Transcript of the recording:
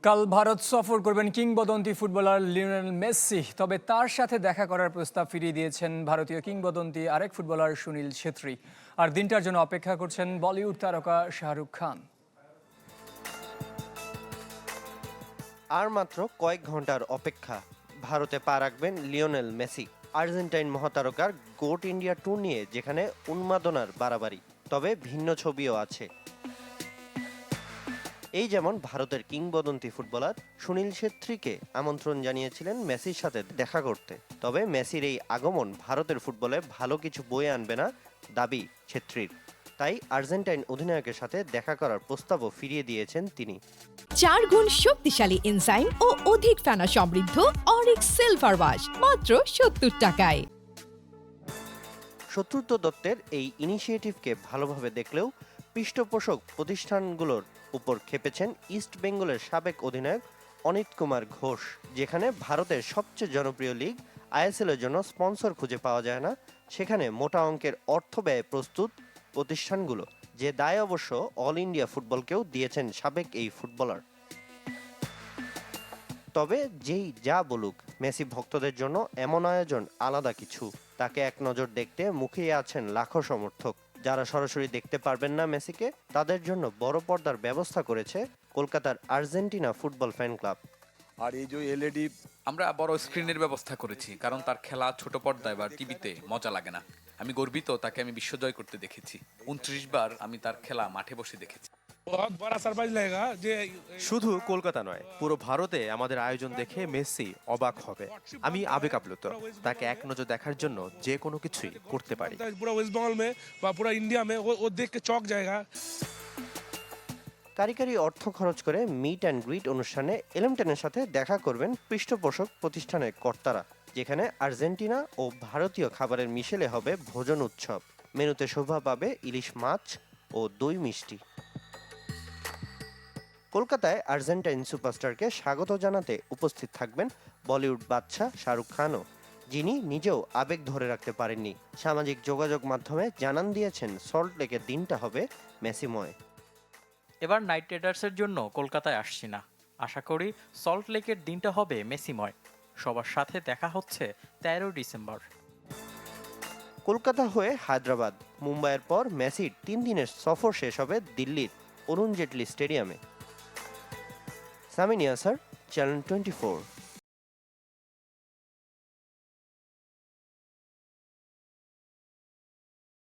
কাল ভারত সফর করবেন কিংবদন্তি ফুটবলার লিওনেল মেসি। তবে তার সাথে দেখা করার প্রস্তাব ফিরিয়ে দিয়েছেন ভারতীয় কিংবদন্তি আরেক ফুটবলার সুনীল ছেত্রী। আর দিনটার জন্য অপেক্ষা করছেন বলিউড তারকা শাহরুখ খান। আর মাত্র কয়েক ঘন্টার অপেক্ষা, ভারতে পা রাখবেন লিওনেল মেসি। আর্জেন্টাইন মহাতারকার গোট ইন্ডিয়া ট্যুর নিয়ে যেখানে উন্মাদনার বাড়াবাড়ি, তবে ভিন্ন ছবিও আছে। এই যেমন ভারতের কিংবদন্তি ফুটবলার সুনীল ছেত্রীকে আমন্ত্রণ জানিয়েছিলেন মেসির সাথে দেখা করতে। তবে মেসির এই আগমন ভারতের ফুটবলে ভালো কিছু বয়ে আনবে না দাবি ছেত্রীর। তাই আর্জেন্টাইন অধিনায়কের সাথে দেখা করার প্রস্তাবও ফিরিয়ে দিয়েছেন তিনি। 4 গুণ শক্তিশালী এনজাইম ও অধিক ফেনা সমৃদ্ধ অরিক সিলভার ওয়াশ মাত্র 70 টাকায়। শত্রুত্ব দত্তের এই ইনিশিয়েটিভকে ভালোভাবে দেখলেও পৃষ্ঠপোষক প্রতিষ্ঠানগুলোর উপর খেপেছেন ইস্ট বেঙ্গলের সাবেক অধিনায়ক অনিত কুমার ঘোষ। যেখানে ভারতের সবচেয়ে জনপ্রিয় লিগ আইএসএল এর জন্য স্পন্সর খুঁজে পাওয়া যায় না, সেখানে মোটা অঙ্কের অর্থ ব্যয় প্রস্তুত প্রতিষ্ঠানগুলো, যে দায় অবশ্য অল ইন্ডিয়া ফুটবলকেও দিয়েছেন সাবেক এই ফুটবলার। তবে যেই যা বলুক, মেসি ভক্তদের জন্য এমন আয়োজন আলাদা কিছু। তাকে এক নজর দেখতে মুখিয়ে আছেন লাখো সমর্থক। যারা সরাসরি দেখতে পারবেন না মেসিকে, তাদের জন্য বড় পর্দার ব্যবস্থা করেছে কলকাতার আর্জেন্টিনা ফুটবল ফ্যান ক্লাব। আর এই যে এলইডি, আমরা বড় স্ক্রিনের ব্যবস্থা করেছি, কারণ তার খেলা ছোট পর্দায় বা টিভিতে মজা লাগে না। আমি গর্বিত, তাকে আমি বিশ্বজয় করতে দেখেছি। 29 বার আমি তার খেলা মাঠে বসে দেখেছি। শুধু কলকাতা নয়, পুরো ভারতে আমাদের আয়োজন দেখে মেসি অবাক হবে। আমি আবেগ আপ্লুত। তাকে এক নজর দেখার জন্য যে কোনো কিছুই করতে পারি। पूरा वेस्ट बंगाल में व पूरा इंडिया में वो देख के चौंक जाएगा। কারিগরি অর্থ খরচ করে মিট অ্যান্ড গ্রিট অনুষ্ঠানে এলএমটেনের সাথে দেখা করবেন পৃষ্ঠপোষক প্রতিষ্ঠানের কর্তারা, যেখানে আর্জেন্টিনা ও ভারতীয় খাবারের মিশেলে হবে ভোজন উৎসব। মেনুতে শোভা পাবে ইলিশ মাছ ও দই মিষ্টি। কলকাতায় আর্জেন্টাইন সুপারস্টারকে স্বাগত জানাতে উপস্থিত থাকবেন বলিউড বাদশাহ শাহরুখ খানও, যিনি নিজেও আবেগ ধরে রাখতে পারেননি। সামাজিক যোগাযোগ মাধ্যমে জানান দিয়েছেন সল্ট লেকের দিনটা হবে মেসিময়। এবার নাইট রাইডার্সের জন্য কলকাতায় আসছি না। আশা করি সল্ট লেকের দিনটা হবে মেসিময়। সবার সাথে দেখা হচ্ছে 13 ডিসেম্বর। কলকাতা হয়ে হায়দ্রাবাদ, মুম্বাইয়ের পর মেসির 3 দিনের সফর শেষ হবে দিল্লির অরুণ জেটলি স্টেডিয়ামে। সামিন ইয়াসার, চ্যানেল 24।